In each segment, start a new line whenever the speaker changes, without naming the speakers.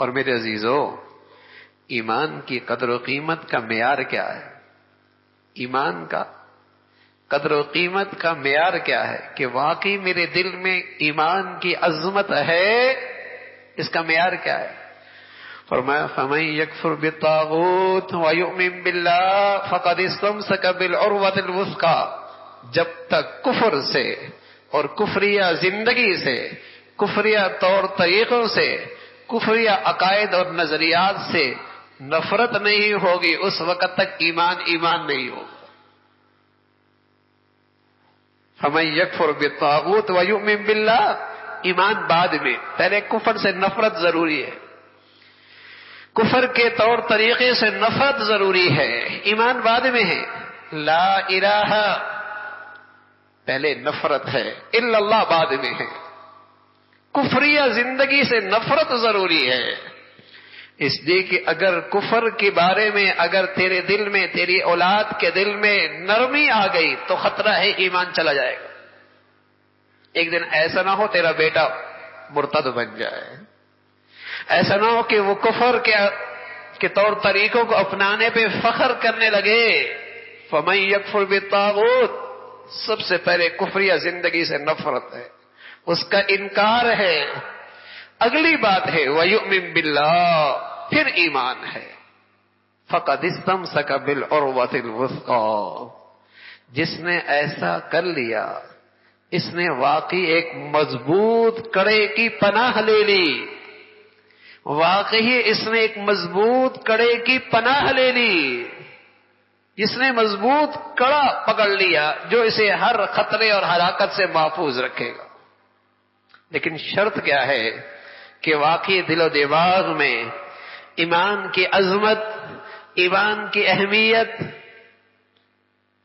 اور میرے عزیزو، ایمان کی قدر و قیمت کا معیار کیا ہے؟ ایمان کا قدر و قیمت کا معیار کیا ہے کہ واقعی میرے دل میں ایمان کی عظمت ہے؟ اس کا معیار کیا ہے؟ فرمایا فَمَن يَكْفُرْ بِالطَّاغُوتِ وَيُؤْمِن بِاللَّهِ فَقَدِ اسْتَمْسَكَ بِالْعُرْوَةِ الْوُثْقَىٰ۔ جب تک کفر سے اور کفریہ زندگی سے، کفریہ طور طریقوں سے، کفریہ عقائد اور نظریات سے نفرت نہیں ہوگی، اس وقت تک ایمان نہیں ہوگا۔ فَمَن يَكْفُرْ بِالطَّاغُوتِ وَيُؤْمِن بِاللَّهِ، ایمان بعد میں، پہلے کفر سے نفرت ضروری ہے، کفر کے طور طریقے سے نفرت ضروری ہے، ایمان بعد میں ہے۔ لا الہ پہلے نفرت ہے، الا اللہ بعد میں ہے۔ کفریہ زندگی سے نفرت ضروری ہے، اس لیے کہ اگر کفر کے بارے میں اگر تیرے دل میں، تیری اولاد کے دل میں نرمی آ گئی تو خطرہ ہے ایمان چلا جائے گا۔ ایک دن ایسا نہ ہو تیرا بیٹا مرتد بن جائے، ایسا نہ ہو کہ وہ کفر کے طور طریقوں کو اپنانے پہ فخر کرنے لگے۔ فَمَن يَكْفُرْ بِالطَّاغُوتِ، سب سے پہلے کفریہ زندگی سے نفرت ہے، اس کا انکار ہے۔ اگلی بات ہے وَيُؤْمِن بِاللَّهِ، پھر ایمان ہے۔ فَقَدِ اسْتَمْسَكَ بِالْعُرْوَةِ الْوُثْقَىٰ، جس نے ایسا کر لیا، اس نے واقعی ایک مضبوط کڑے کی پناہ لے لی، واقعی اس نے ایک مضبوط کڑے کی پناہ لے لی، جس نے مضبوط کڑا پکڑ لیا جو اسے ہر خطرے اور ہلاکت سے محفوظ رکھے گا۔ لیکن شرط کیا ہے کہ واقعی دل و دماغ میں ایمان کی عظمت، ایمان کی اہمیت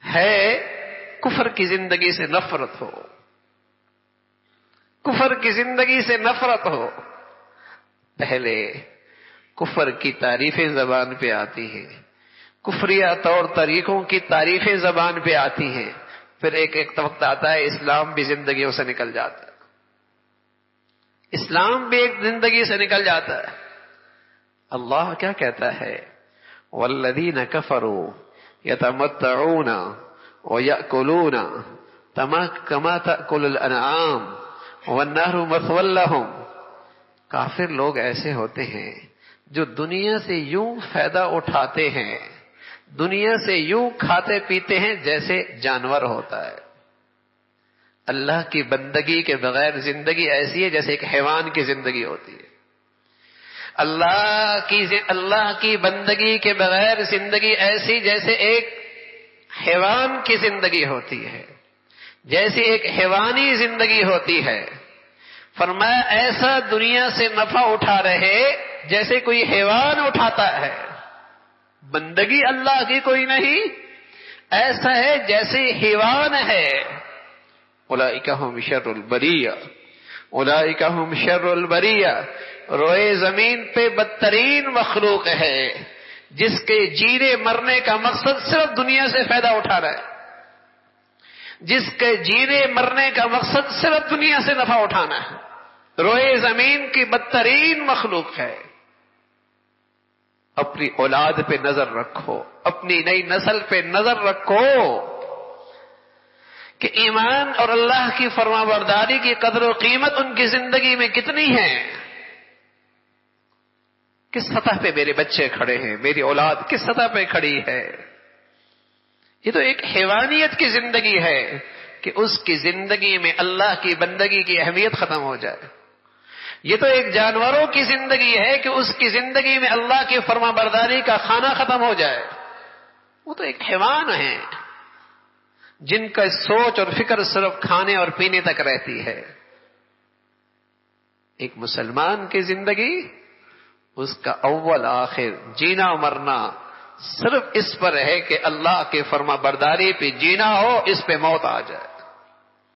ہے، کفر کی زندگی سے نفرت ہو، کفر کی زندگی سے نفرت ہو۔ پہلے کفر کی تعریفیں زبان پہ آتی ہیں، کفریہ طور طریقوں کی تعریفیں زبان پہ آتی ہیں، پھر ایک وقت آتا ہے اسلام بھی زندگیوں سے نکل جاتا ہے، اسلام بھی ایک زندگی سے نکل جاتا ہے۔ اللہ کیا کہتا ہے؟ وَالَّذِينَ كَفَرُوا يَتَمَتَّعُونَ وَيَأْكُلُونَ كَمَا تَأْكُلُ الْأَنْعَامُ وَالنَّارُ مَثْوًى لَهُمْ۔ کافر لوگ ایسے ہوتے ہیں جو دنیا سے یوں فائدہ اٹھاتے ہیں، دنیا سے یوں کھاتے پیتے ہیں جیسے جانور ہوتا ہے۔ اللہ کی بندگی کے بغیر زندگی ایسی ہے جیسے ایک حیوان کی زندگی ہوتی ہے۔ اللہ کی بندگی کے بغیر زندگی ایسی جیسے ایک حیوان کی زندگی ہوتی ہے، جیسے ایک حیوانی زندگی ہوتی ہے۔ فرمایا ایسا دنیا سے نفع اٹھا رہے جیسے کوئی حیوان اٹھاتا ہے، بندگی اللہ کی کوئی نہیں، ایسا ہے جیسے حیوان ہے۔ اولئک ہم شر البریہ، اولئک ہم شر البریہ، روئے زمین پہ بدترین مخلوق ہے جس کے جینے مرنے کا مقصد صرف دنیا سے فائدہ اٹھانا ہے، جس کے جینے مرنے کا مقصد صرف دنیا سے نفع اٹھانا ہے، روئے زمین کی بدترین مخلوق ہے۔ اپنی اولاد پہ نظر رکھو، اپنی نئی نسل پہ نظر رکھو کہ ایمان اور اللہ کی فرما برداری کی قدر و قیمت ان کی زندگی میں کتنی ہے، کس سطح پہ میرے بچے کھڑے ہیں، میری اولاد کس سطح پہ کھڑی ہے۔ یہ تو ایک حیوانیت کی زندگی ہے کہ اس کی زندگی میں اللہ کی بندگی کی اہمیت ختم ہو جائے۔ یہ تو ایک جانوروں کی زندگی ہے کہ اس کی زندگی میں اللہ کی فرما برداری کا کھانا ختم ہو جائے۔ وہ تو ایک حیوان ہے جن کا سوچ اور فکر صرف کھانے اور پینے تک رہتی ہے۔ ایک مسلمان کی زندگی، اس کا اول آخر جینا مرنا صرف اس پر ہے کہ اللہ کے فرما برداری پہ جینا ہو، اس پہ موت آ جائے۔